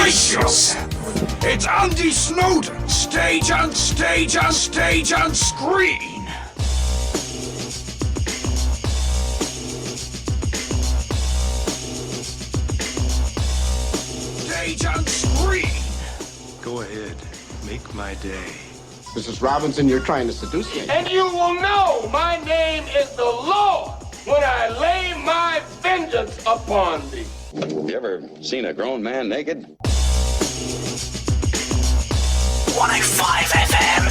Brace yourself. It's Andy Snowden, stage and stage and stage and screen. Stage and screen. Go ahead, make my day. Mrs. Robinson, you're trying to seduce me. And you will know my name is the Lord when I lay my vengeance upon thee. You ever seen a grown man naked? 105 FM.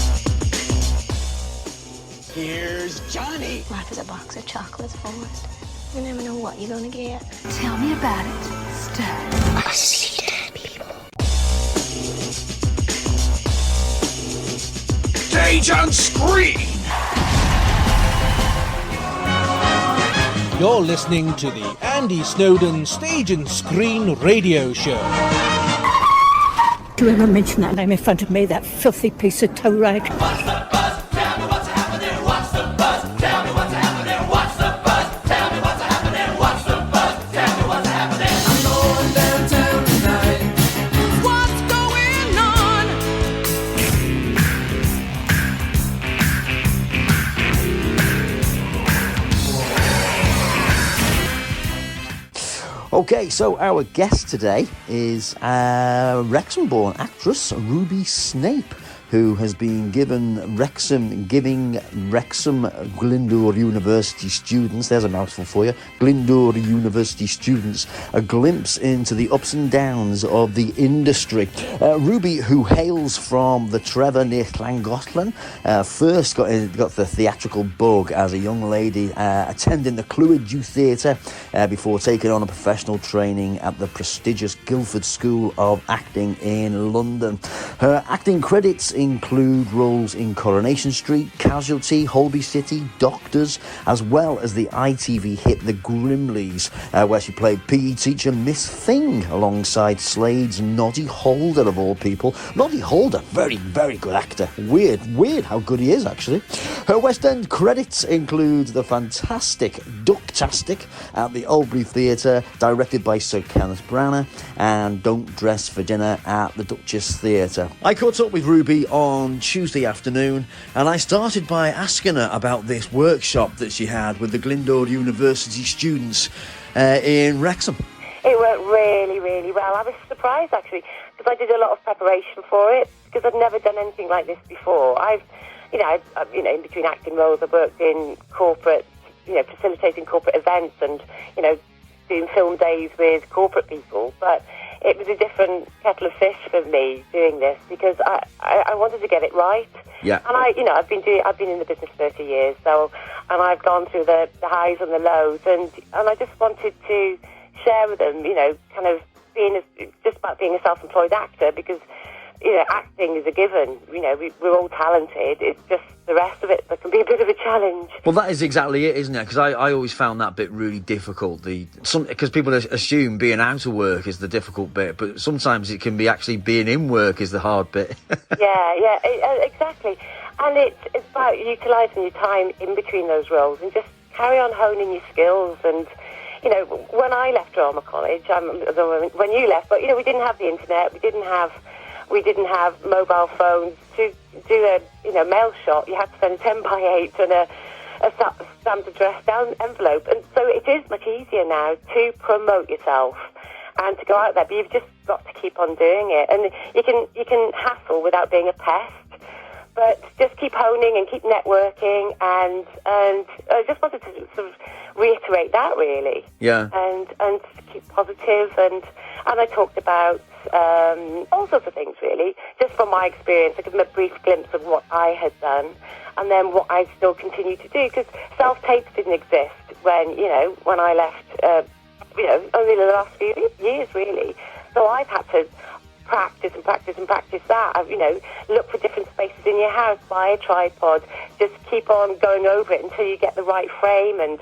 Here's Johnny. Life is a box of chocolates, Forrest. You never know what you're gonna get. Tell me about it, Stud. I see dead people. Stage and screen. You're listening to the Andy Snowden Stage and Screen Radio Show. Do you ever mention that name in front of me, that filthy piece of toe rag? What's the buzz? Tell me what's happening. What's the buzz? Tell me what's happening. What's the buzz? Tell me what's happening. What's the buzz? Tell me what's happening. I'm going downtown tonight. What's going on? Okay, so our guest today is Wrexham-born actress Ruby Snape, who has been giving Wrexham Glyndŵr University students, there's a mouthful for you, Glyndŵr University students, a glimpse into the ups and downs of the industry. Ruby, who hails from the Trevor near Llangollen, first got the theatrical bug as a young lady attending the Clwyd Youth Theatre before taking on a professional training at the prestigious Guildford School of Acting in London. Her acting credits include roles in Coronation Street, Casualty, Holby City, Doctors, as well as the ITV hit The Grimleys, where she played PE teacher Miss Thing alongside Slade's Noddy Holder, of all people. Noddy Holder, very, very good actor. Weird how good he is, actually. Her West End credits include the fantastic Ducktastic at the Oldbury Theatre, directed by Sir Kenneth Branagh, and Don't Dress for Dinner at the Duchess Theatre. I caught up with Ruby on Tuesday afternoon, and I started by asking her about this workshop that she had with the Glyndŵr University students in Wrexham. It worked really, really well. I was surprised, actually, because I did a lot of preparation for it, because I'd never done anything like this before. I've in between acting roles, I've worked in corporate, facilitating corporate events and, doing film days with corporate people, but it was a different kettle of fish for me doing this because I wanted to get it right. Yeah. And I've been in the business 30 years, and I've gone through the highs and the lows, and I just wanted to share with them, kind of just about being a self-employed actor, because acting is a given. We're all talented. It's just the rest of it that can be a bit of a challenge. Well, that is exactly it, isn't it? Because I always found that bit really difficult. Because people assume being out of work is the difficult bit, but sometimes it can be actually being in work is the hard bit. Yeah, exactly. And it's about utilising your time in between those roles and just carry on honing your skills. And when I left drama college, when you left, but we didn't have the internet, we didn't have mobile phones. To do a mail shot, you had to send a 10x8 and a stamped address down envelope. And so it is much easier now to promote yourself and to go out there, but you've just got to keep on doing it. And you can hassle without being a pest, but just keep honing and keep networking. And I just wanted to sort of reiterate that, really. Yeah. And keep positive. And I talked about all sorts of things, really, just from my experience. I gave them a brief glimpse of what I had done and then what I still continue to do, because self-tapes didn't exist when I left, only the last few years, really. So I've had to practice that. I've, look for different spaces in your house, buy a tripod, just keep on going over it until you get the right frame. And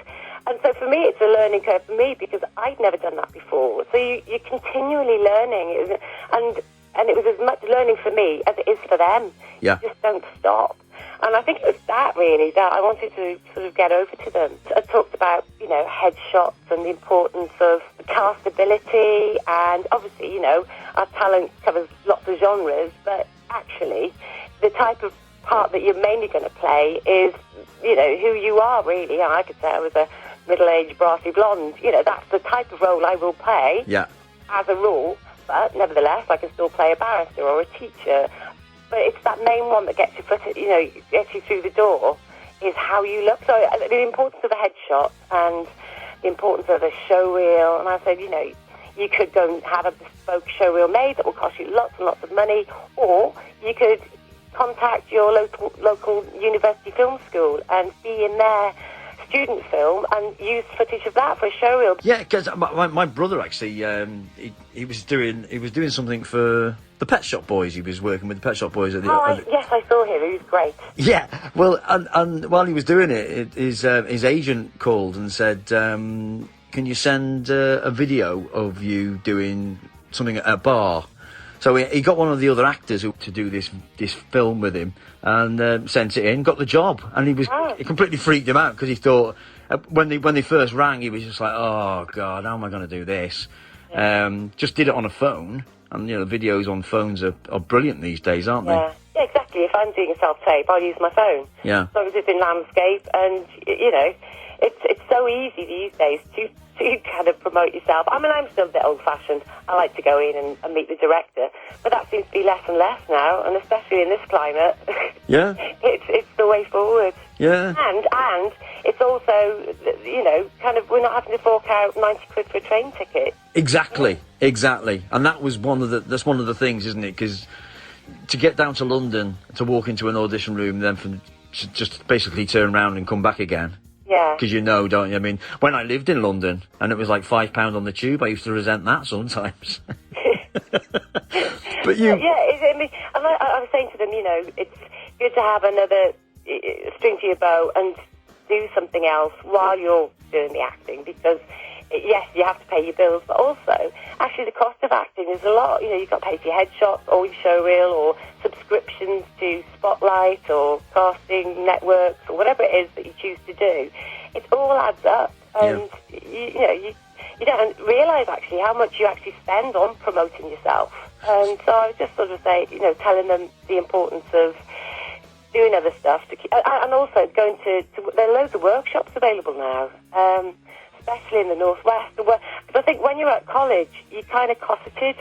so for me, it's a learning curve for me, because I'd never done that before. So you're continually learning, and it was as much learning for me as it is for them. Yeah. You just don't stop. And I think it was that, really, that I wanted to sort of get over to them. I talked about, headshots and the importance of castability, and obviously, our talent covers lots of genres, but actually, the type of part that you're mainly going to play is, who you are, really. I could say I was a middle-aged, brassy blonde. That's the type of role I will play, as a rule, but nevertheless, I can still play a barrister or a teacher. But it's that main one that gets you through the door, is how you look. So the importance of a headshot and the importance of a show reel. And I said, you could go and have a bespoke show reel made that will cost you lots and lots of money, or you could contact your local university film school and be in their student film and use footage of that for a show reel. Yeah, because my brother actually, he was doing something for the Pet Shop Boys. He was working with the Pet Shop Boys at the. Yes, I saw him. He was great. Yeah, well, and while he was doing it, his agent called and said, "Can you send a video of you doing something at a bar?" So he got one of the other actors to do this film with him, and sent it in, got the job, and it completely freaked him out, because he thought, when they first rang, he was just like, oh God, how am I going to do this? Just did it on a phone, and the videos on phones are brilliant these days, aren't they? Yeah, exactly. If I'm doing a self-tape, I'll use my phone. Yeah. As long as it's in landscape, and it's so easy these days to kind of promote yourself. I mean, I'm still a bit old-fashioned. I like to go in and meet the director, but that seems to be less and less now, and especially in this climate. Yeah. It's the way forward. Yeah. And it's also, kind of, we're not having to fork out 90 quid for a train ticket. Exactly. And that was that's one of the things, isn't it? Because to get down to London, to walk into an audition room, then just basically turn around and come back again. Yeah. Because don't you? I mean, when I lived in London and it was like £5 on the tube, I used to resent that sometimes. But you... Yeah, I was saying to them, it's good to have another string to your bow and do something else while you're doing the acting, because, yes, you have to pay your bills, but also, actually, the cost of acting is a lot. You've got to pay for your headshots or your show reel or subscriptions to Spotlight or casting networks or whatever it is that you choose to do. It all adds up, and you don't realise actually how much you actually spend on promoting yourself. And so I would just sort of say, telling them the importance of doing other stuff and also going to there are loads of workshops available now. Especially in the Northwest. Because I think when you're at college, you're kind of cosseted.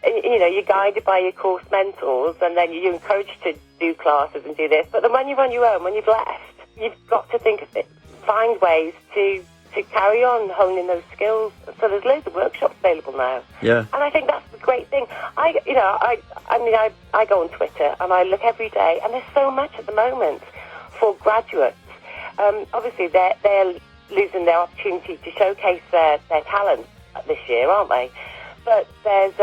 You're guided by your course mentors, and then you're encouraged to do classes and do this. But then when you're on your own, when you've left, you've got to think of it, find ways to carry on honing those skills. So there's loads of workshops available now. Yeah. And I think that's the great thing. I go on Twitter and I look every day, and there's so much at the moment for graduates. Obviously, they're losing their opportunity to showcase their talent this year, aren't they? But there's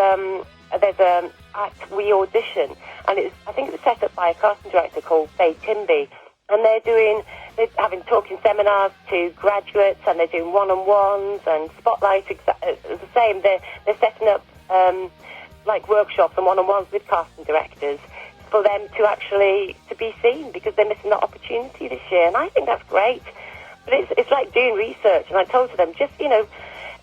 an act we audition, and I think it was set up by a casting director called Faye Timby, and they're having talking seminars to graduates, and they're doing one-on-ones and spotlight. The same, they're setting up like workshops and one-on-ones with casting directors for them to be seen, because they're missing that opportunity this year, and I think that's great. But it's like doing research, and I told them, just,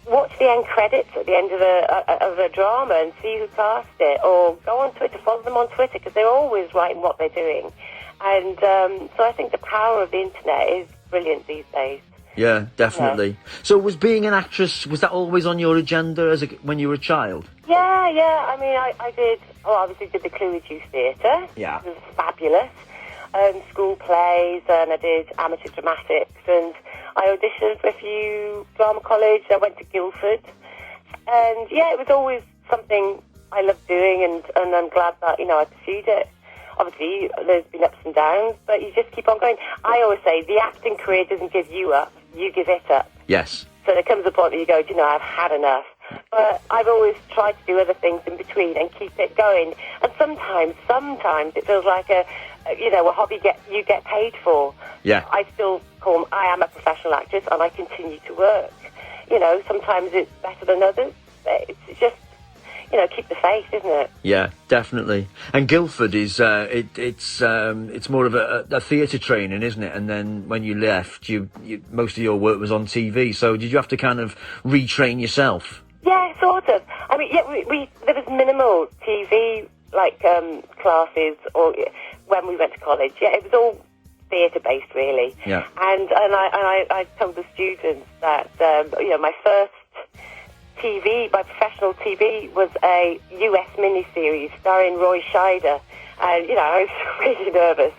watch the end credits at the end of a drama and see who cast it, or go on Twitter, follow them on Twitter, because they're always writing what they're doing. And so I think the power of the internet is brilliant these days. Yeah, definitely. Yeah. So was being an actress, was that always on your agenda when you were a child? Yeah. I mean, I obviously did the Clearridge Youth Theatre. Yeah. It was fabulous. School plays, and I did amateur dramatics, and I auditioned for a few drama college. I went to Guildford, and it was always something I loved doing, and I'm glad that I pursued it. Obviously, there's been ups and downs, but you just keep on going. I always say the acting career doesn't give you up; you give it up. Yes. So there comes a point where you go, I've had enough. But I've always tried to do other things in between and keep it going. And sometimes it feels like a hobby you get paid for. Yeah. I am a professional actress, and I continue to work. Sometimes it's better than others. It's just, keep the faith, isn't it? Yeah, definitely. And Guildford is it's more of a theatre training, isn't it? And then when you left, you most of your work was on TV. So did you have to kind of retrain yourself? Yeah, sort of. I mean, yeah, we there was minimal TV classes or when we went to college. Yeah, it was all theatre based, really. Yeah. And I told the students that my first my professional TV was a US miniseries starring Roy Scheider, and I was really nervous.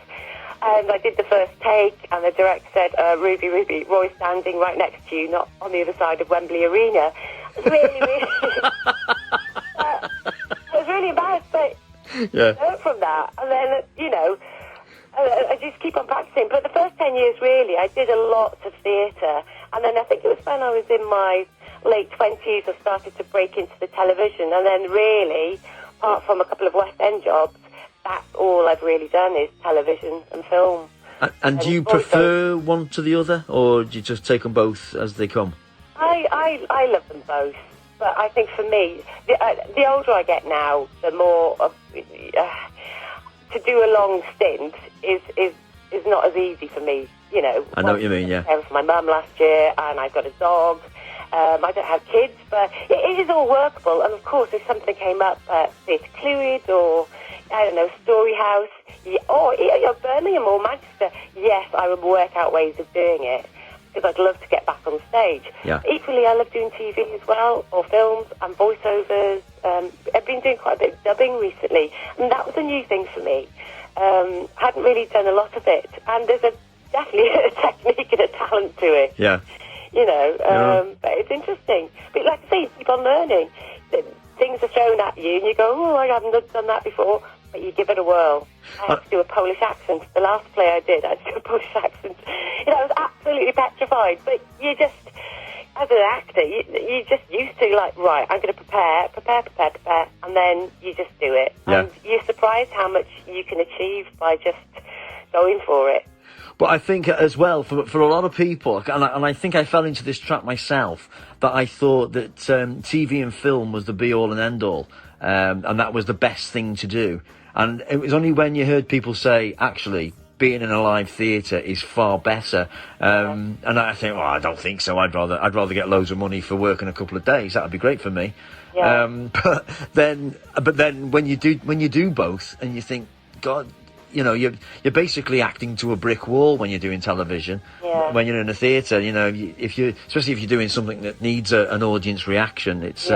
And I did the first take, and the director said, "Ruby, Roy's standing right next to you, not on the other side of Wembley Arena." I was really, I was really embarrassed, but I learned from that, and then I just keep on practicing. But the first 10 years, really, I did a lot of theatre, and then I think it was when I was in my late 20s, I started to break into the television, and then really, apart from a couple of West End jobs, that's all I've really done is television and film. And do you prefer one to the other, or do you just take them both as they come? I love them both, but I think for me, the older I get now, the more to do a long stint is not as easy for me. I know what you mean. Yeah. I was for my mum last year, and I've got a dog. I don't have kids, but it is all workable. And of course, if something came up at Theatre Clwyd or, I don't know, Storyhouse, or Birmingham or Manchester, yes, I would work out ways of doing it because I'd love to get back on stage. Yeah. Equally, I love doing TV as well, or films and voiceovers. I've been doing quite a bit of dubbing recently, and that was a new thing for me. Hadn't really done a lot of it, and there's definitely a technique and a talent to it. Yeah. But it's interesting. But like I say, you keep on learning. Things are thrown at you, and you go, "Oh, I haven't done that before," but you give it a whirl. I had to do a Polish accent. The last play I did, I had to do a Polish accent. I was absolutely petrified, but you just, as an actor, you just used to, right, I'm going to prepare, and then you just do it. Yeah. And you're surprised how much you can achieve by just going for it. But I think as well, for a lot of people, and I think I fell into this trap myself, that I thought that TV and film was the be-all and end-all, and that was the best thing to do. And it was only when you heard people say, actually, being in a live theatre is far better. And I think, well, I don't think so. I'd rather get loads of money for working a couple of days. That would be great for me. Yeah. But then when you do both, and you think, God, you're basically acting to a brick wall when you're doing television. Yeah. When you're in a theatre, especially if you're doing something that needs an audience reaction, it's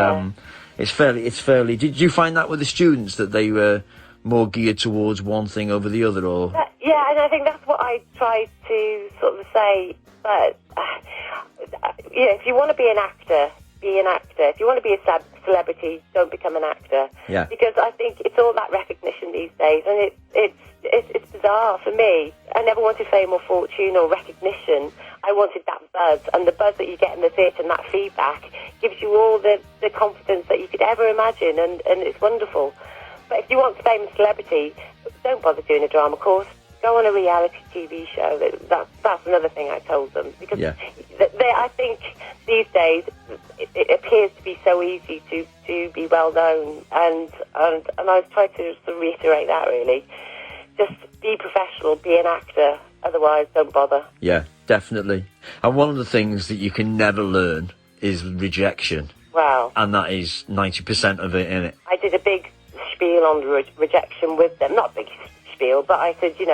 fairly. Did you find that with the students, that they were more geared towards one thing over the other, or? Yeah, and I think that's what I tried to sort of say. But if you want to be an actor, be an actor. If you want to be a celebrity, don't become an actor. Yeah. Because I think it's all that recognition these days, and it's bizarre for me. I never wanted fame or fortune or recognition. I wanted that buzz, and the buzz that you get in the theatre and that feedback gives you all the confidence that you could ever imagine, and it's wonderful. But if you want fame and celebrity, don't bother doing a drama course. Go on a reality TV show. That's another thing I told them, because I think these days it appears to be so easy to be well known, and I try to sort of reiterate that, really. Just be professional, be an actor. Otherwise, don't bother. Yeah, definitely. And one of the things that you can never learn is rejection. Wow. And that is 90% of it, innit? I did a big spiel on rejection with them. Not a big spiel, but I said, you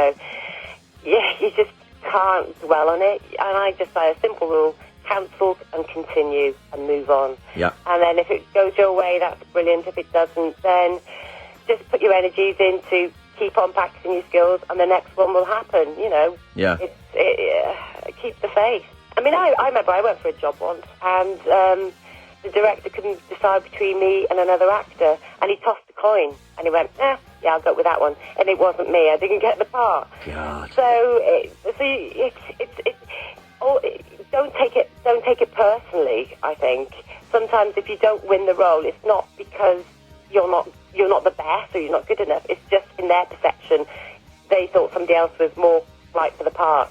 just can't dwell on it. And I just say a simple rule: cancel and continue and move on. Yeah. And then if it goes your way, that's brilliant. If it doesn't, then just put your energies into keep on practicing your skills, and the next one will happen. Yeah. Keep the faith. I mean, I remember I went for a job once, and the director couldn't decide between me and another actor, and he tossed a coin, and he went, yeah, I'll go with that one, and it wasn't me. I didn't get the part. God. So don't take it personally. I think sometimes if you don't win the role, it's not because you're not the best or you're not good enough. It's just in their perception, they thought somebody else was more right for the part.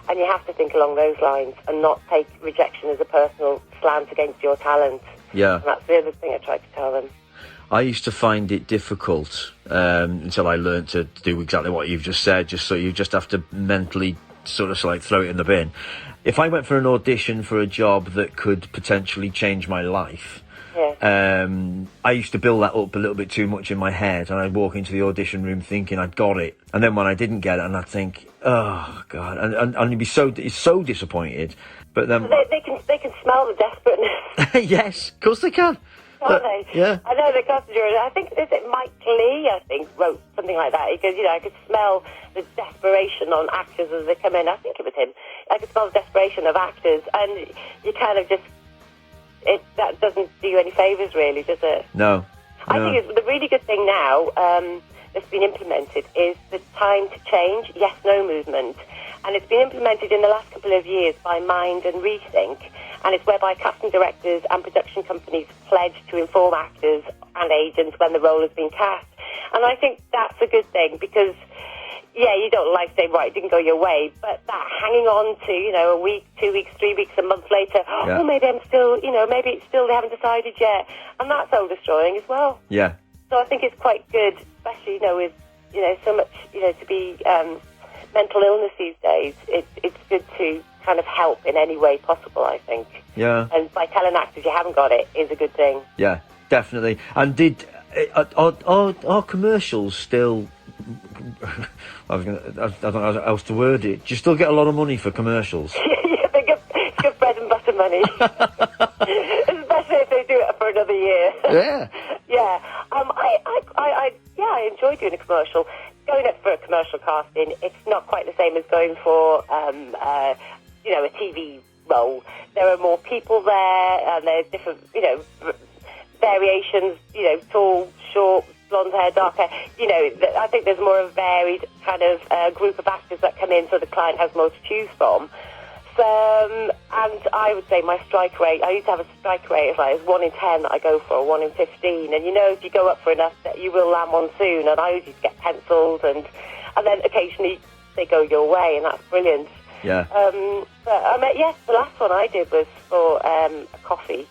And you have to think along those lines and not take rejection as a personal slant against your talent. Yeah. And that's the other thing I try to tell them. I used to find it difficult until I learned to do exactly what you've just said, just so you just have to mentally sort of like throw it in the bin. If I went for an audition for a job that could potentially change my life, I used to build that up a little bit too much in my head, and I'd walk into the audition room thinking I'd got it, and then when I didn't get it, and I'd think, oh God, and you'd be so disappointed. But then they can smell the desperateness. Yes, of course they can. Can't they? Yeah. I know the cast jury. I think is it Mike Lee? I think wrote something like that. He goes, I could smell the desperation on actors as they come in. I think it was him. I could smell the desperation of actors, and you kind of just that doesn't do you any favours, really, does it? No. I think the really good thing now that's been implemented is the time to change yes/no movement, and it's been implemented in the last couple of years by Mind and Rethink. And it's whereby casting directors and production companies pledge to inform actors and agents when the role has been cast. And I think that's a good thing because, you don't like saying, right, it didn't go your way, but that hanging on to, a week, 2 weeks, 3 weeks, a month later, maybe I'm still, maybe it's still they haven't decided yet. And that's soul-destroying as well. Yeah. So I think it's quite good, especially, with, so much, to be mental illness these days. It's good to kind of help in any way possible, I think. Yeah. And by telling actors you haven't got it is a good thing. Yeah, definitely. And are commercials still... I don't know how else to word it. Do you still get a lot of money for commercials? Yeah, it's good bread and butter money. Especially if they do it for another year. Yeah. Yeah. I enjoy doing a commercial. Going up for a commercial casting, it's not quite the same as going for a TV role. There are more people there, and there's different, variations, tall, short, blonde hair, dark hair. I think there's more of a varied kind of group of actors that come in, so the client has more to choose from. So, and I would say my strike rate, I used to have a strike rate of like 1 in 10 that I go for, 1 in 15. And if you go up for enough, that you will land one soon. And I usually get penciled, and then occasionally they go your way, and that's brilliant. Yeah. But yes, the last one I did was for a coffee.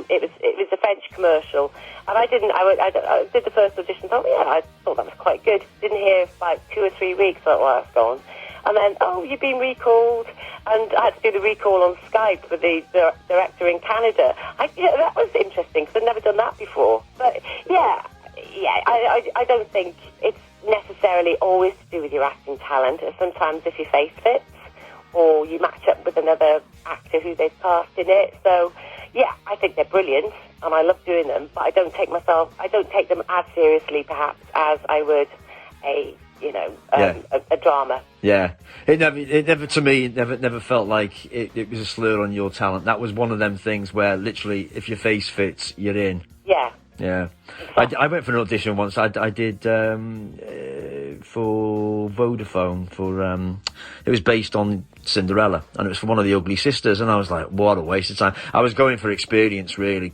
It was a French commercial, and I did the first audition. Thought, I thought that was quite good. Didn't hear for like 2 or 3 weeks. Thought, well, that's gone. And then, you've been recalled, and I had to do the recall on Skype with the director in Canada. That was interesting because I'd never done that before. But I don't think it's necessarily always to do with your acting talent. Sometimes if your face fits, or you match up with another actor who they've cast in it. So, I think they're brilliant, and I love doing them, but I don't take them as seriously, perhaps, as I would a drama. Yeah. It never to me, it never felt like it was a slur on your talent. That was one of them things where literally, if your face fits, you're in. Yeah. Yeah. I went for an audition once. I did for Vodafone for it was based on Cinderella, and it was for one of the Ugly Sisters, and I was like, what a waste of time. I was going for experience, really,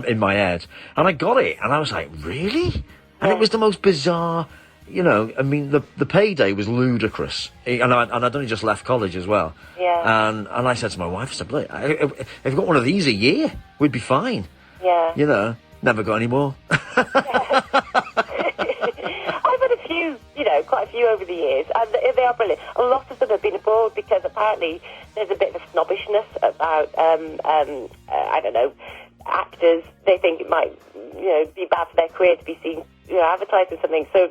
in my head, and I got it, and I was like, really? And it was the most bizarre, the payday was ludicrous, and I'd only just left college as well. Yeah. And I said to my wife, I said, look, if we got one of these a year, we'd be fine. Yeah. Never got any more. I've had a few, quite a few over the years, and they are brilliant. A lot of them have been abroad because apparently there's a bit of a snobbishness about, I don't know, actors. They think it might, be bad for their career to be seen, advertising something. So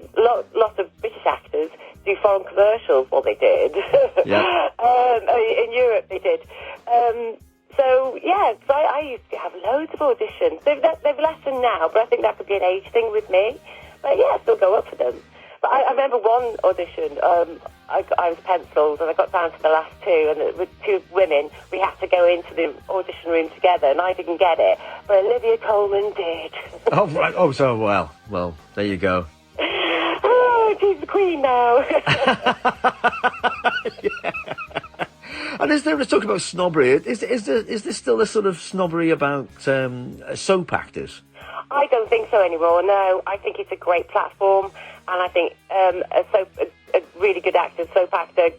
lots of British actors do foreign commercials. Well, they did. Yeah. In Europe, they did. So I used to have loads of auditions. They've lessened now, but I think that could be an age thing with me. But I still go up for them. But I remember one audition, I was penciled, and I got down to the last two, and with two women, we had to go into the audition room together, and I didn't get it, but Olivia Colman did. Oh, right. Oh, so, well, there you go. Oh, she's the queen now. Yeah. And let's talk about snobbery. Is there still a sort of snobbery about soap actors? I don't think so anymore, no. I think it's a great platform, and I think a really good actor, soap actor,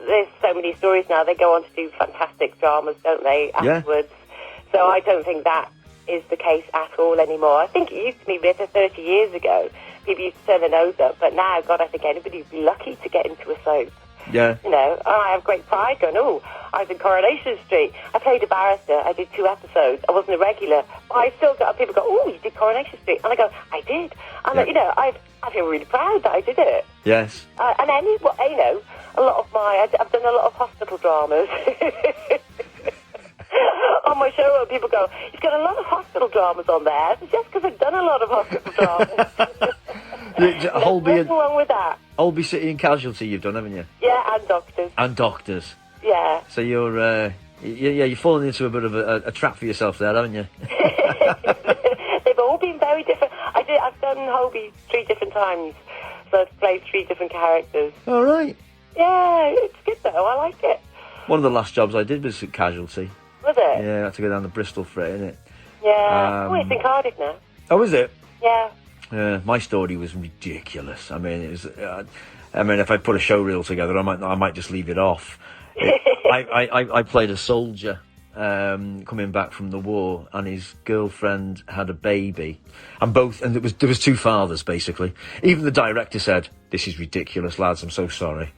there's so many stories now. They go on to do fantastic dramas, don't they, afterwards? Yeah. So I don't think that is the case at all anymore. I think it used to be better 30 years ago. People used to turn their nose up, but now, God, I think anybody would be lucky to get into a soap. Yeah. You know, I have great pride going, oh, I was in Coronation Street. I played a barrister. I did 2 episodes. I wasn't a regular. But I still got people go, oh, you did Coronation Street. And I go, I did. And, you know, I feel really proud that I did it. Yes. And you know, a lot of I've done a lot of hospital dramas. On my show, people go, he's got a lot of hospital dramas on there. It's just because I've done a lot of hospital dramas. Nothing wrong with that. Holby City and Casualty you've done, haven't you? Yeah, and Doctors. And Doctors. Yeah. So you're falling into a bit of a trap for yourself there, haven't you? They've all been very different. I've done Holby 3 different times, so I've played 3 different characters. All right. Yeah, it's good though. I like it. One of the last jobs I did was at Casualty. Was it? Yeah, I had to go down to Bristol for it, innit? Yeah. It's in Cardiff now. Oh, is it? Yeah. My story was ridiculous. I mean, it was. If I put a show reel together, I might just leave it off. I played a soldier coming back from the war, and his girlfriend had a baby, and there was 2 fathers basically. Even the director said, "This is ridiculous, lads. I'm so sorry."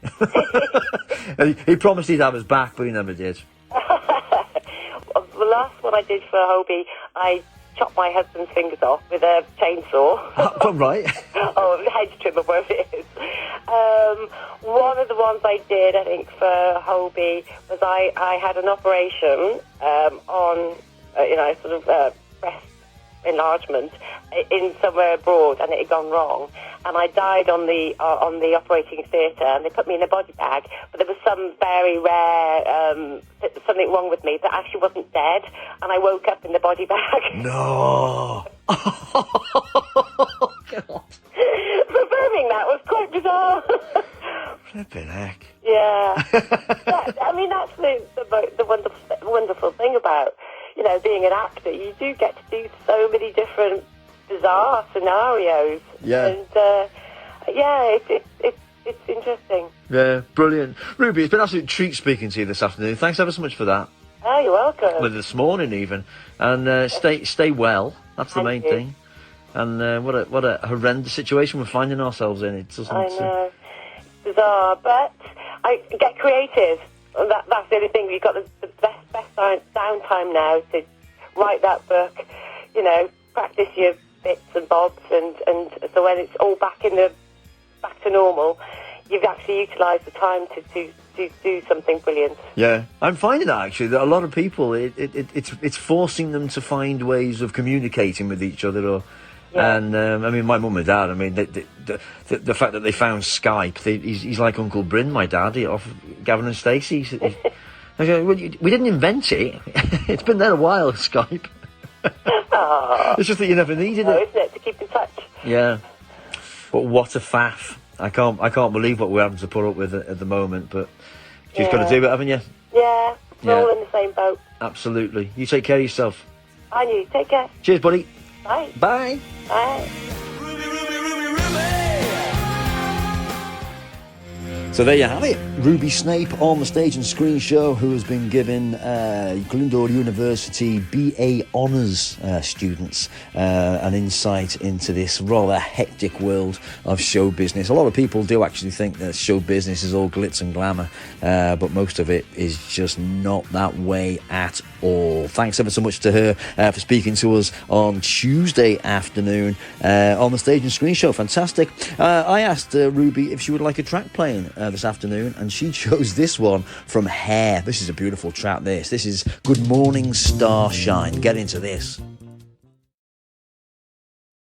He promised he'd have us back, but he never did. The last one I did for Hobie, I chopped my husband's fingers off with a chainsaw. Oh, right. Oh, hedge trimmer, whatever it is. One of the ones I did, I think, for Hobie was I had an operation on, sort of breast enlargement in somewhere abroad, and it had gone wrong. And I died on the operating theatre, and they put me in a body bag. But there was some very rare something wrong with me that actually wasn't dead, and I woke up in the body bag. No. God. Performing that was quite bizarre. Flippin' heck. Yeah. That's the wonderful thing about, you know, being an actor. You do get to do so many different bizarre scenarios. Yeah. And, it's interesting. Yeah, brilliant. Ruby, it's been an absolute treat speaking to you this afternoon. Thanks ever so much for that. Oh, you're welcome. Well, this morning even. And stay well. That's the main thing. And what a horrendous situation we're finding ourselves in. It doesn't. I know. Bizarre, but I get creative. That's the only thing. You've got the best downtime now to write that book. You know, practice your bits and bobs, and so when it's all back to normal, you've actually utilised the time to do something brilliant. Yeah, I'm finding that actually that a lot of people it's forcing them to find ways of communicating with each other. Or, yeah. And my mum and dad. I mean, the fact that they found Skype. He's like Uncle Bryn, my dad. Off Gavin and Stacey. I go, well, we didn't invent it. It's been there a while. Skype. It's just that you never needed it, isn't it, to keep in touch? Yeah. But what a faff! I can't believe what we're having to put up with at the moment. But you've got to do it, haven't you? Yeah. We're all in the same boat. Absolutely. You take care of yourself. And you take care. Cheers, buddy. Bye. Bye. Bye. So there you have it. Ruby Snape on the Stage and Screen Show, who has been given Glyndŵr University BA Honours students an insight into this rather hectic world of show business. A lot of people do actually think that show business is all glitz and glamour, but most of it is just not that way at all. Thanks ever so much to her for speaking to us on Tuesday afternoon on the Stage and Screen Show. Fantastic. I asked Ruby if she would like a track playing this afternoon, and she chose this one from Hair. This is a beautiful track. This is Good Morning Starshine. Get into this.